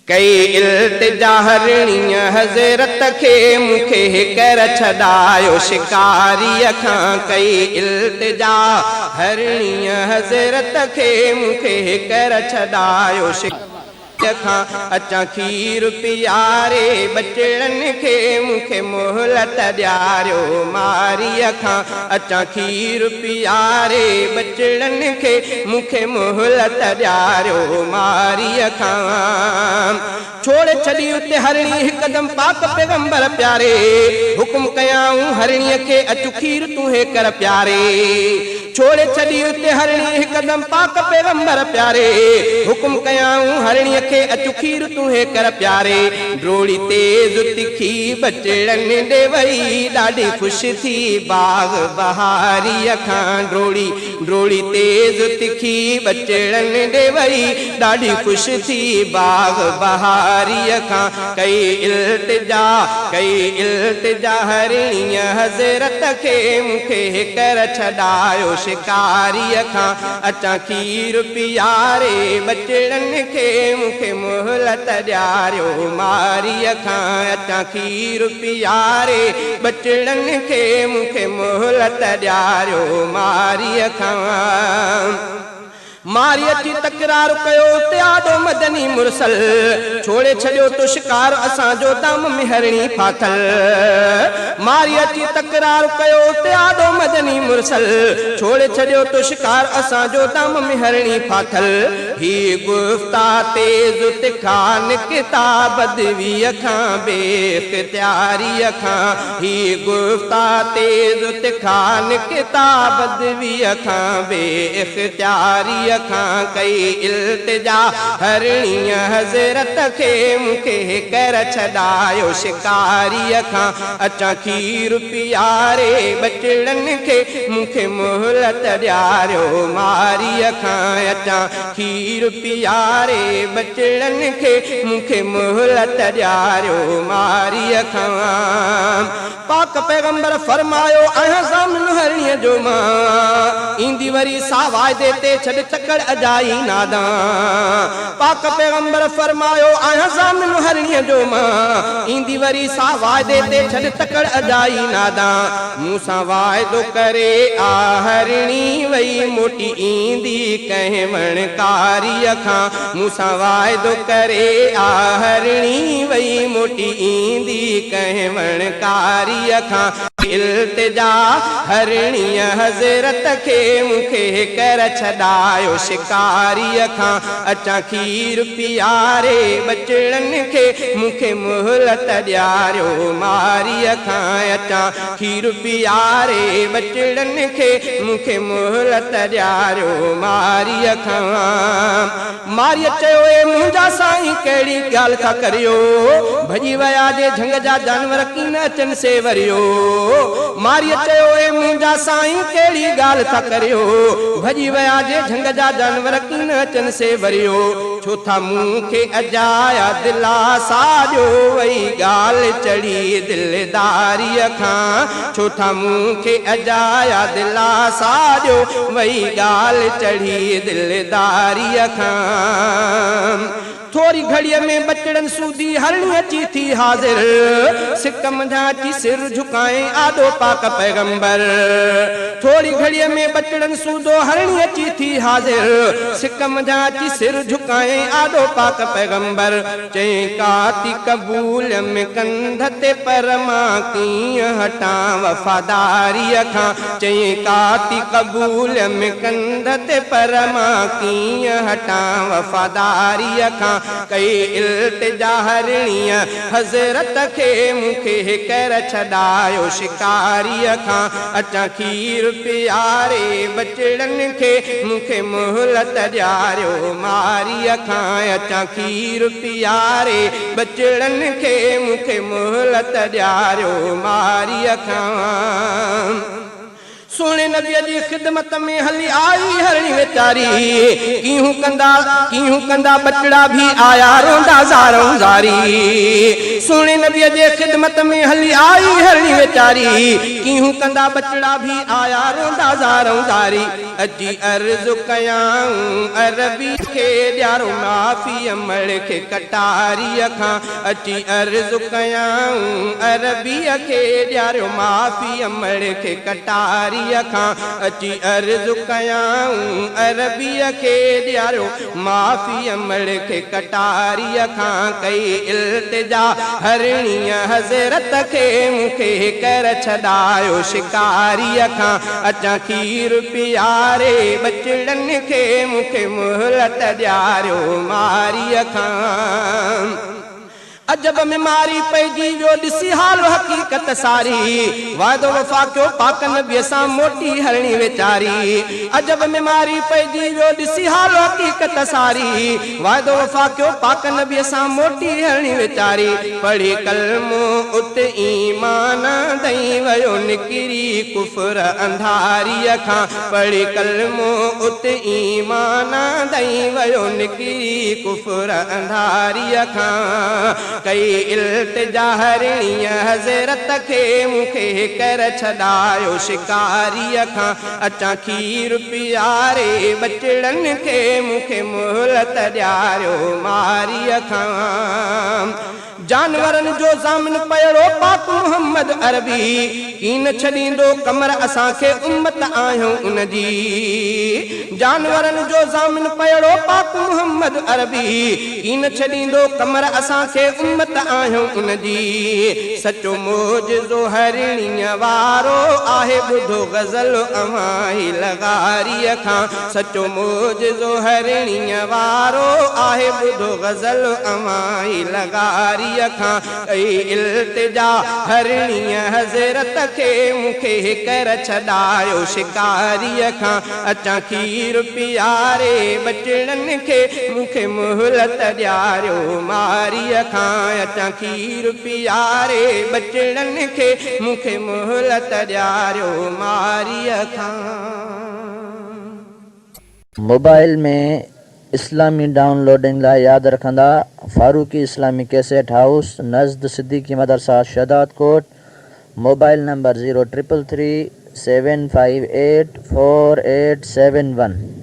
कई इल्तिजा हरणीअ हज़रत खे मूंखे कर छॾायो शिकारी खां। कई इल्तिजा हरणीअ हज़रत खे मूंखे कर छॾायो खां। अचां खीर पीआरे बचड़नि खे मूंखे मोहलत ॾियारियो मारीअ खां। अचां खीर पीआरे बचड़नि खे मूंखे मोहलत ॾियारियो मारीअ खां। छोड़े छॾी उते हरणी हिकदम पाक पैगंबर प्यारे। हुकुम कयाऊं हरणीअ खे अचु खीर तूं हे कर प्यारे। छोड़े छॾी उते हरणी हिकदम पाक पैगंबर प्यारे। हुकुम कयाऊं हरणीअ खे अचु खीर तूं हे कर प्यारे। ड्रोड़ी तेज तिखी बचड़नि ॾे वई ॾाढी ख़ुशि थी बाग बहारीअ खां। ड्रोड़ी तेज तिखी बचड़नि ॾे वई ॾाढी ख़ुशि थी बाग बहारीअ खां। कई इल्तिजा हरणीअ हज़रत खे मूंखे कर छॾायो शिकारीअ खां। अचां खीर पीआरे बचड़नि खे मूंखे मोहलत ॾियारियो मारीअ खां। अचां खीर पीआरे बचड़नि खे मूंखे मोहलत ॾियारियो मारीअ खां। मारी अची तकरार कयो ते आॾो मदनी मुरसल। छोड़े छॾियो तो शिकार असांजो दम में हरणी फाथल। मारी अची तकरार कयो ते आॾो मदनी मुरसल। छोड़े छॾियो तो शिकार असांजो दम में हरणी फाथल। ही गुफ्ता तेज तिखान किताब बदवीअ खां बेइख्तियारीअ खां। ही गुफ्ता तेज तिखान किताब बदवीअ खां बेइख्तियारीअ खां। कई इल्तिजा हरणीअ हज़रत खे मूंखे कर छॾायो शिकारीअ खां। अचां खीर पीआरे बचड़नि खे मूंखे मोहलत ॾियारियो मारीअ खां। अचां खीर पीआरे बचड़नि खे मूंखे मोहलत ॾियारियो मारीअ खां। पाक पैगंबर फरमायो आहियां ज़ामिन हरणीअ जो मां। ईंदी वरी सा वाइदे ते छॾ तकड़ अजाई नादा। पाक पैगंबर फरमायो आहियां ज़ामिन हरणीअ जो मां। ईंदी वरी सा वाइदे ते छॾ तकड़ अजाई नादा। मूंसां वाइदो करे आ हरणी वई मोटी ईंदी कंहिं वणकारीअ खां। मूंसां वाइदो करे आ हरणी वई मोटी ईंदी कंहिं वणकारीअ खां। इल्तिजा हरणीअ हज़रत खे मूंखे कर छॾायो शिकारीअ खां। अचां खीर पीआरे बचड़नि खे मूंखे मोहलत ॾियारियो मारीअ खां। अचां खीर पीआरे बचड़नि खे मूंखे मोहलत ॾियारियो मारीअ खां। मारीअ चयो ए मुंहिंजा साईं कहिड़ी ॻाल्हि था करियो। भॼी विया जे झंग जा जानवर कीन अचनि से वरियो। मारीअ चयो ए मुंहिंजा साईं कहिड़ी ॻाल्हि था करियो। भॼी विया जे झंग जा जानवर कीन अचनि से वरियो। छो था मूंखे अजाया दिलासा ॾियो वई ॻाल्हि चढ़ी दिलदारीअ खां। छो था मूंखे अजाया दिलासा ॾियो वई ॻाल्हि चढ़ी दिलदारीअ खां। थोरी घड़ीअ में बचड़नि सूदी हरणी अची थी हाज़िर। सिक मंझां अची सिर झुकाए आॾो पाक पैगंबर। थोरी घड़ीअ में बचड़नि सूदो हरणी अची थी हाज़िर। सिक मंझां अची सिर झुकाए आॾो पाक पैगंबर। चई काती कबूल में कंध ते पर मां कीअं हटां वफ़ादारीअ खां। चई काती कबूल में कंध ते पर मां कीअं हटां वफ़ादारीअ खां। कई इल्तिजा हरणीअ हज़रत खे मूंखे कर छॾायो शिकारीअ खां। अचां खीर पीआरे बचड़नि खे मूंखे मोहलत ॾियारियो मारीअ खां। अचां खीर पीआरे बचड़नि खे मूंखे मोहलत ॾियारियो मारीअ खां। सोने नबी जी खिदमत में हली आई हरणी वेचारी कीहूं कंदा बचड़ा भी आया रोंदा ज़ारों ज़ारी सोने नबी जी खिदमत में हली आई हरणी वेचारी कीहूं कंदा बचड़ा भी आया रोंदा ज़ारों ज़ारी अजी अर्ज़ कयाऊं अरबी के ॾियारो माफ़ी अमड़ के कटारी खां अची अर्ज़ कयाऊं अरबी के ॾियारो माफ़ी अमड़ के कटारी खां अची अर्ज़ कयाऊं अरबी के ॾियारो माफ़ी अमड़ के कटारी खां कई इल्तिजा हरणी हज़रत के मूंखे कर छॾायो शिकारी खां अचां खीर पियारे बचड़नि के मूंखे मुहलत ॾियारियो मारी खां अजब में मारी पैजी वियो ॾिसी हाल हकीकत सारी वादो वफ़ा कयो पाक नबीअ सां मोटी हरणी वेचारी अजब में मारी पैजी वियो ॾिसी हाल हकीकत सारी वादो वफ़ा कयो पाक नबीअ सां मोटी हरणी वेचारी पढ़ी कलमो उत ईमान दई वयो निकिरी कुफर अंधारी खां पढ़ी कलमो उत ईमान दई वयो निकिरी कुफर अंधारी खां कई इल्तिजा हरणी हज़रत के मूंखे कर छॾायो शिकारी खां अचां खीर पियारे बचड़नि के मूंखे मुहलत ॾियारियो मारी खां जानवरनि जो ज़ामिन पयड़ो पाक मुहम्मद अरबी कीन छॾींदो कमर असांखे उम्मत आहियूं उनजी जानवरनि जो ज़ामिन पयड़ो पाक मुहम्मद अरबी कीन छॾींदो कमर असांखे उम्मत आहियूं उनजी सचो मोजज़ो हरणी वारो आहे ॿुधो गज़ल अमाई लगारी खां सचो मोजज़ो हरणी वारो आहे ॿुधो गज़ल अमाई लगारी खां कई इल्तिजा हरणी हज़रत के मूंखे कर छॾायो शिकारी खां अचां खीर पियारे बचड़नि के मूंखे मुहलत ॾियारियो मारी खां अचां खीर पियारे बचड़नि के मूंखे मुहलत ॾियारियो मारी खां। मोबाइल में इस्लामी डाउनलोडिंग ला याद रखंदा फारूकी इस्लामी कैसेट हाउस नज़द सिद्दीकी मदरसा शहदाद कोट मोबाइल नंबर 0333 758 4871।